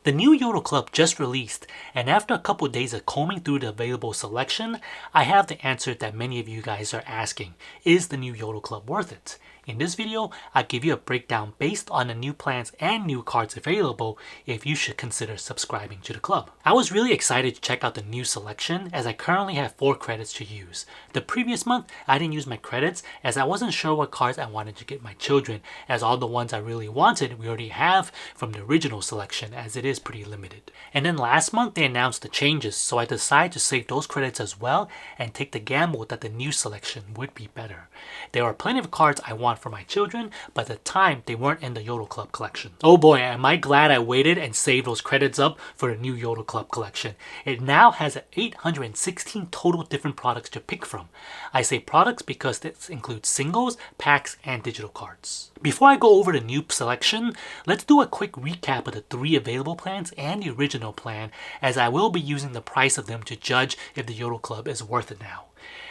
The new Yoto Club just released, and after a couple days of combing through the available selection, I have the answer that many of you guys are asking. Is the new Yoto Club worth it? In this video, I'll give you a breakdown based on the new plans and new cards available if you should consider subscribing to the club. I was really excited to check out the new selection as I currently have 4 credits to use. The previous month, I didn't use my credits as I wasn't sure what cards I wanted to get my children, as all the ones I really wanted we already have from the original selection as it is pretty limited. And then last month they announced the changes, so I decided to save those credits as well and take the gamble that the new selection would be better. There are plenty of cards I want for my children, but at the time they weren't in the Yoto Club collection. Oh boy, am I glad I waited and saved those credits up for the new Yoto Club collection. It now has 816 total different products to pick from. I say products because this includes singles, packs, and digital cards. Before I go over the new selection, let's do a quick recap of the 3 available plans and the original plan, as I will be using the price of them to judge if the Yoto Club is worth it now.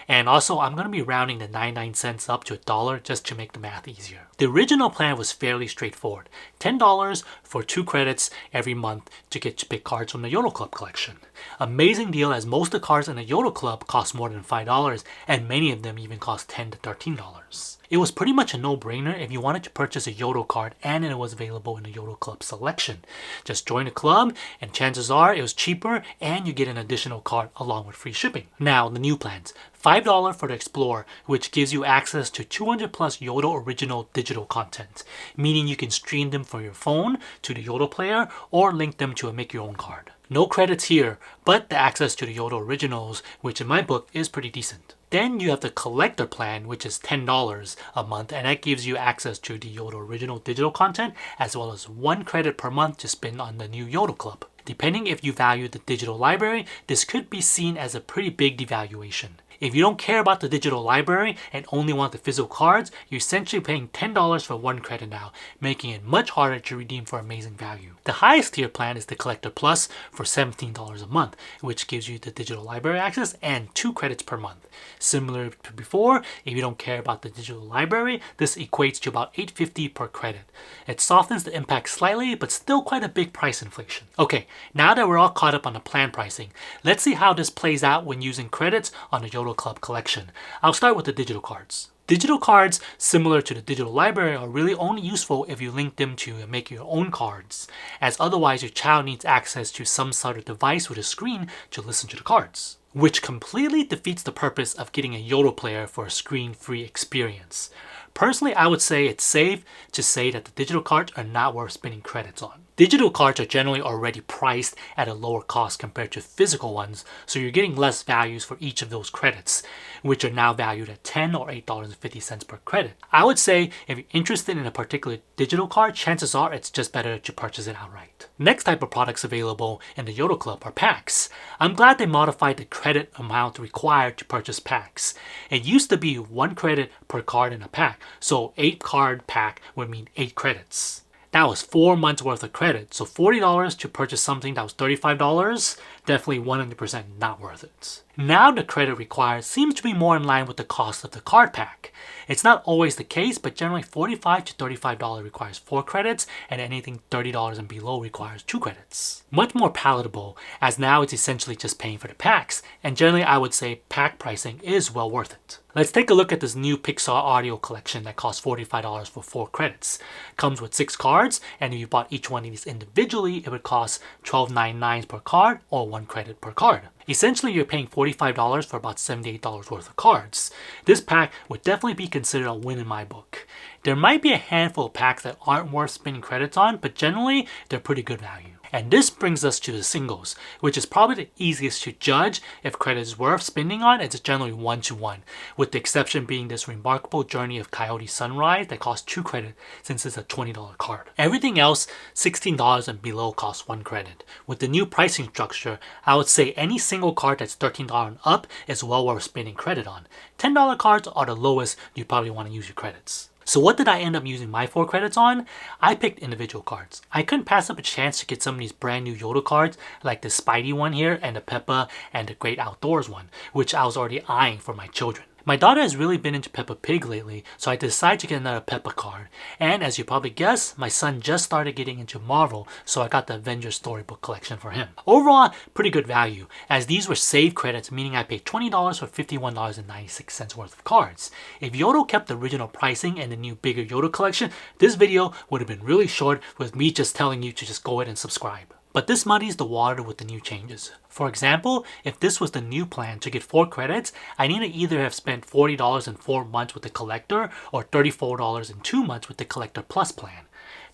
And also, I'm going to be rounding the 99 cents up to $1 just to make the math easier. The original plan was fairly straightforward. $10 for 2 credits every month to get to pick cards from the Yoto Club collection. Amazing deal, as most of the cards in the Yoto Club cost more than $5 and many of them even cost $10 to $13. It was pretty much a no-brainer if you wanted to purchase a Yoto card and it was available in the Yoto Club selection. Just join the club and chances are it was cheaper and you get an additional card along with free shipping. Now, the new plans. $5 for the Explorer, which gives you access to 200 plus Yoto original digital content, meaning you can stream them from your phone to the Yoto player or link them to a make your own card. No credits here, but the access to the Yoto originals, which in my book is pretty decent. Then you have the collector plan, which is $10 a month, and that gives you access to the Yoto original digital content as well as 1 credit per month to spend on the new Yoto Club. Depending if you value the digital library, this could be seen as a pretty big devaluation. If you don't care about the digital library and only want the physical cards, you're essentially paying $10 for 1 credit now, making it much harder to redeem for amazing value. The highest tier plan is the Collector Plus for $17 a month, which gives you the digital library access and 2 credits per month. Similar to before, if you don't care about the digital library, this equates to about $8.50 per credit. It softens the impact slightly, but still quite a big price inflation. Okay, now that we're all caught up on the plan pricing, let's see how this plays out when using credits on the Yoto Club collection. I'll start with the digital cards. Digital cards, similar to the digital library, are really only useful if you link them to make your own cards, as otherwise your child needs access to some sort of device with a screen to listen to the cards, which completely defeats the purpose of getting a Yoto player for a screen-free experience. Personally, I would say it's safe to say that the digital cards are not worth spending credits on. Digital cards are generally already priced at a lower cost compared to physical ones, so you're getting less values for each of those credits, which are now valued at $10 or $8.50 per credit. I would say if you're interested in a particular digital card, chances are it's just better to purchase it outright. Next type of products available in the Yoto Club are packs. I'm glad they modified the credit amount required to purchase packs. It used to be 1 credit per card in a pack, so 8 card pack would mean 8 credits. That was 4 months worth of credit, so $40 to purchase something that was $35, definitely 100% not worth it. Now the credit required seems to be more in line with the cost of the card pack. It's not always the case, but generally $45 to $35 requires 4 credits, and anything $30 and below requires 2 credits. Much more palatable, as now it's essentially just paying for the packs, and generally I would say pack pricing is well worth it. Let's take a look at this new Pixar audio collection that costs $45 for 4 credits. Comes with 6 cards, and if you bought each one of these individually, it would cost $12.99 per card or 1 credit per card. Essentially, you're paying $45 for about $78 worth of cards. This pack would definitely be considered a win in my book. There might be a handful of packs that aren't worth spending credits on, but generally, they're pretty good value. And this brings us to the singles, which is probably the easiest to judge if credit is worth spending on. It's generally 1-to-1, with the exception being this Remarkable Journey of Coyote Sunrise that costs 2 credit since it's a $20 card. Everything else, $16 and below, costs 1 credit. With the new pricing structure, I would say any single card that's $13 and up is well worth spending credit on. $10 cards are the lowest you probably want to use your credits. So what did I end up using my 4 credits on? I picked individual cards. I couldn't pass up a chance to get some of these brand new Yoto cards, like the Spidey one here and the Peppa and the Great Outdoors one, which I was already eyeing for my children. My daughter has really been into Peppa Pig lately, so I decided to get another Peppa card. And as you probably guessed, my son just started getting into Marvel, so I got the Avengers Storybook collection for him. Overall, pretty good value, as these were save credits, meaning I paid $20 for $51.96 worth of cards. If Yoto kept the original pricing and the new bigger Yoto collection, this video would have been really short with me just telling you to just go ahead and subscribe. But this muddies the water with the new changes. For example, if this was the new plan to get 4 credits, I need to either have spent $40 in 4 months with the Collector or $34 in 2 months with the Collector Plus plan.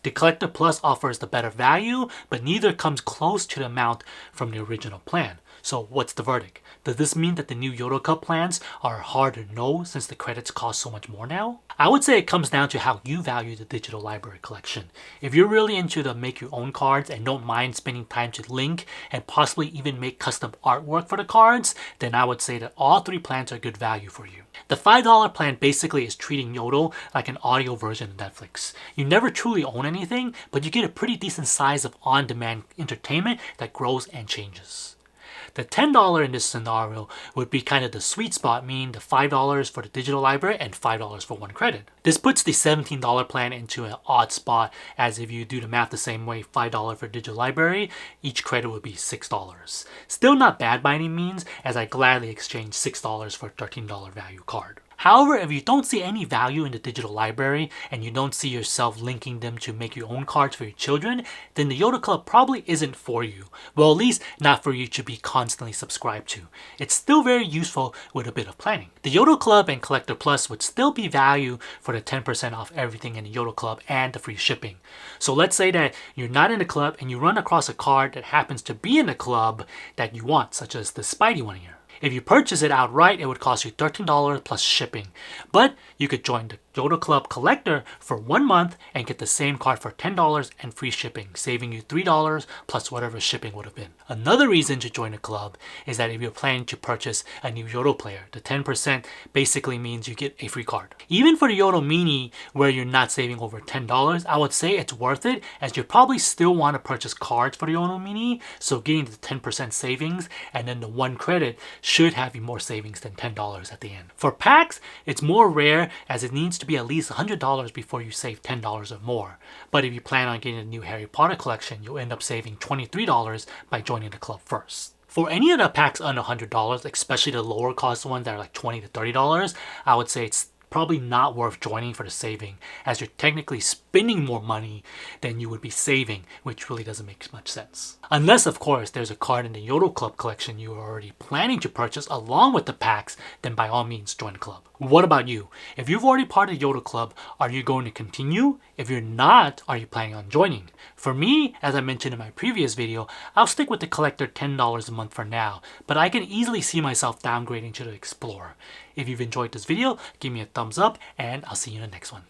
The Collector Plus offers the better value, but neither comes close to the amount from the original plan. So what's the verdict? Does this mean that the new Yoto Cup plans are hard to know since the credits cost so much more now? I would say it comes down to how you value the digital library collection. If you're really into the make your own cards and don't mind spending time to link and possibly even make custom artwork for the cards, then I would say that all 3 plans are good value for you. The $5 plan basically is treating Yoto like an audio version of Netflix. You never truly own anything, but you get a pretty decent size of on-demand entertainment that grows and changes. The $10 in this scenario would be kind of the sweet spot, meaning the $5 for the digital library and $5 for 1 credit. This puts the $17 plan into an odd spot, as if you do the math the same way, $5 for digital library, each credit would be $6. Still not bad by any means, as I gladly exchange $6 for a $13 value card. However, if you don't see any value in the digital library and you don't see yourself linking them to make your own cards for your children, then the Yoto Club probably isn't for you. Well, at least not for you to be constantly subscribed to. It's still very useful with a bit of planning. The Yoto Club and Collector Plus would still be value for the 10% off everything in the Yoto Club and the free shipping. So let's say that you're not in the club and you run across a card that happens to be in the club that you want, such as the Spidey one here. If you purchase it outright, it would cost you $13 plus shipping. But you could join the Yoto Club Collector for 1 month and get the same card for $10 and free shipping, saving you $3 plus whatever shipping would have been. Another reason to join the club is that if you're planning to purchase a new Yoto player, the 10% basically means you get a free card. Even for the Yoto Mini, where you're not saving over $10, I would say it's worth it, as you probably still want to purchase cards for the Yoto Mini, so getting the 10% savings and then the 1 credit should have you more savings than $10 at the end. For packs, it's more rare, as it needs to be at least $100 before you save $10 or more. But if you plan on getting a new Harry Potter collection, you'll end up saving $23 by joining the club first. For any of the packs under $100, especially the lower cost ones that are like $20 to $30, I would say it's probably not worth joining for the saving, as you're technically spending more money than you would be saving, which really doesn't make much sense. Unless, of course, there's a card in the Yoto Club collection you are already planning to purchase along with the packs, then by all means join the club. What about you? If you've already part of the Yoto Club, are you going to continue? If you're not, are you planning on joining? For me, as I mentioned in my previous video, I'll stick with the Collector $10 a month for now, but I can easily see myself downgrading to the Explorer. If you've enjoyed this video, give me a thumbs up, and I'll see you in the next one.